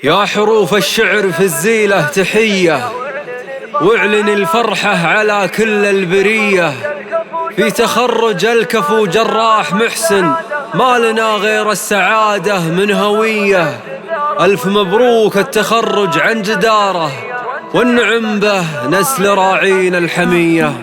يا حروف الشعر في الزيلة تحية، واعلن الفرحة على كل البرية. في تخرج الكفو جراح محسن، ما لنا غير السعادة من هوية. ألف مبروك التخرج عن جدارة، والنعم به نسل راعين الحمية.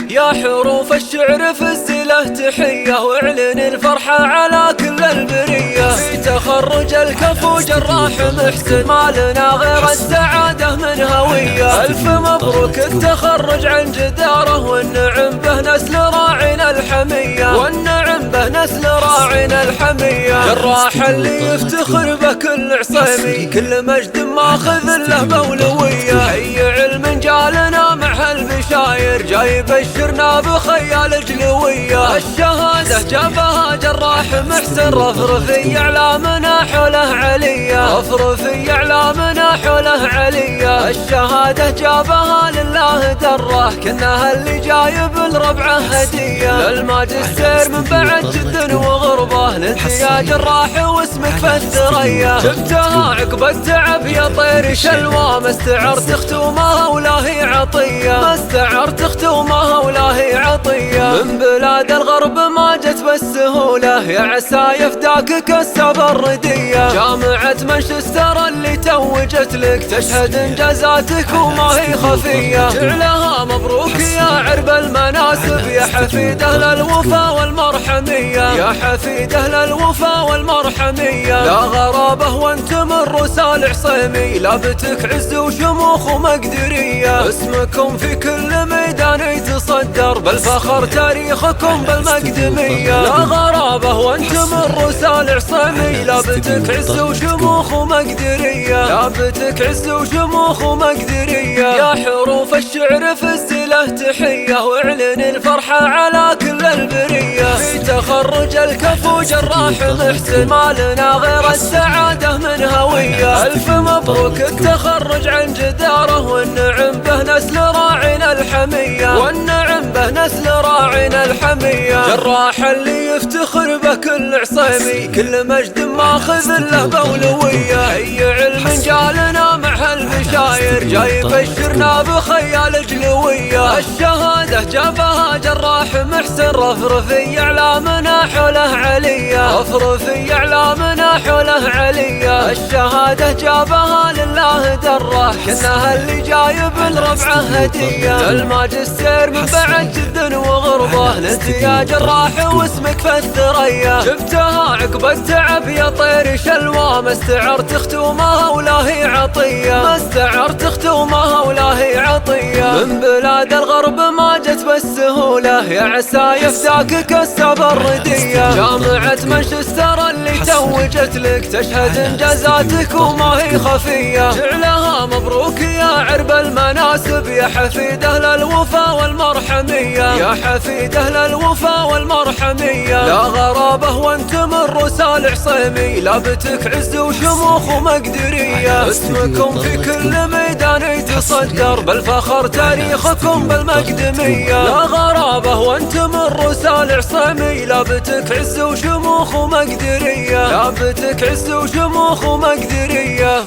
يا حروف الشعر في الزيلة تحية، واعلن الفرحة على كل البرية. في تخرج الكفو جراح محسن، ما لنا غير السعادة من هوية. ألف مبروك التخرج عن جدارة، والنعم به نسل راعينا الحمية. والنعم به نسل راعينا الحمية. جراح اللي يفتخر به كل عصيمي، كل مجد ماخذ له مولوية. حي علم جالنا مع هالبشاير، جاي بشرنا بخيال جلوية. الشهادة جابها جراح محسن، رفرفي اعلامنا حوله علية. رفرفي اعلامنا حوله علية. الشهادة جابها لله دره، كانها اللي جايب الربعه هدية. للماجستير من بعد جد وغربة، لانت يا جراح واسمك في الثريا. جبتها عقب التعب يا طير شلوى، ما استعرت ختومها ولا هي عطية. ما استعرت ختومها ولا هي عطية. من بلاد الغرب ما جت بالسهولة، يا عسى يفداك كسب الردية. جامعة مانشستر اللي توجت لك، تشهد انجازاتك وما هي خفية. جعلها مبروك يا عرب المناسب، يا حفيد اهل الوفا والمرحمية. يا حفيد اهل الوفا والمرحمية. لا غرابة وانتم الرسال عصيمي، لابتك عز وشموخ ومقدرية. اسمكم في كل ميدان يتصدر، بالفخر تاريخكم بالمقدمية. لا غرابة وانتم الرسال عصيمي، لابتك عز وشموخ ومقدرية. لابتك عز وشموخ ومقدرية. يا حروف الشعر في الزيلة تحية، واعلن الفرحة على كل البرية. في تخرج الكفو جراح محسن، ما لنا غير السعادة من هوية. ألف مبروك التخرج عن جدارة، والنعم به نسل راعينا الحمية. والنعم به نسل راعينا الحمية. جراح اللي يفتخر به كل عصيمي، كل مجد ماخذ له مولوية. حي علم جالنا مع هالبشاير، جاي بشرنا بخيال جلوية. الشهادة جابها جراح محسن، رفرفي اعلامنا حوله علية. رفرفي اعلامنا حوله علية. الشهادة جابها لله دره، كانها اللي جايب الربعه هدية. الماجستير من بعد جد وغربة، لانت يا جراح واسمك في الثريا. جبتها عقب التعب يا طير شلوى، ما استعرت ختومها ولا هي عطية. ما استعرت ختومها ولا هي عطية. من بلاد الغرب ما جت بالسهولة، يا عسى يفداك كسب الردية. جامعة مانشستر اللي توجت لك، تشهد انجازاتك وما هي خفية. جعلها مبروك يا عرب المناسب، يا حفيد اهل الوفا والمرحمية. يا حفيد اهل الوفا والمرحمية. لا غرابة وانتم الرسال عصيمي، لابتك عز وشموخ ومقدرية. اسمكم في كل ميدان يتصدر، بالفخر تاريخكم بالمقدمية. لا غرابة وانتم الرسال عصيمي، لابتك عز وشموخ ومقدرية. لابتك عز وشموخ ومقدرية.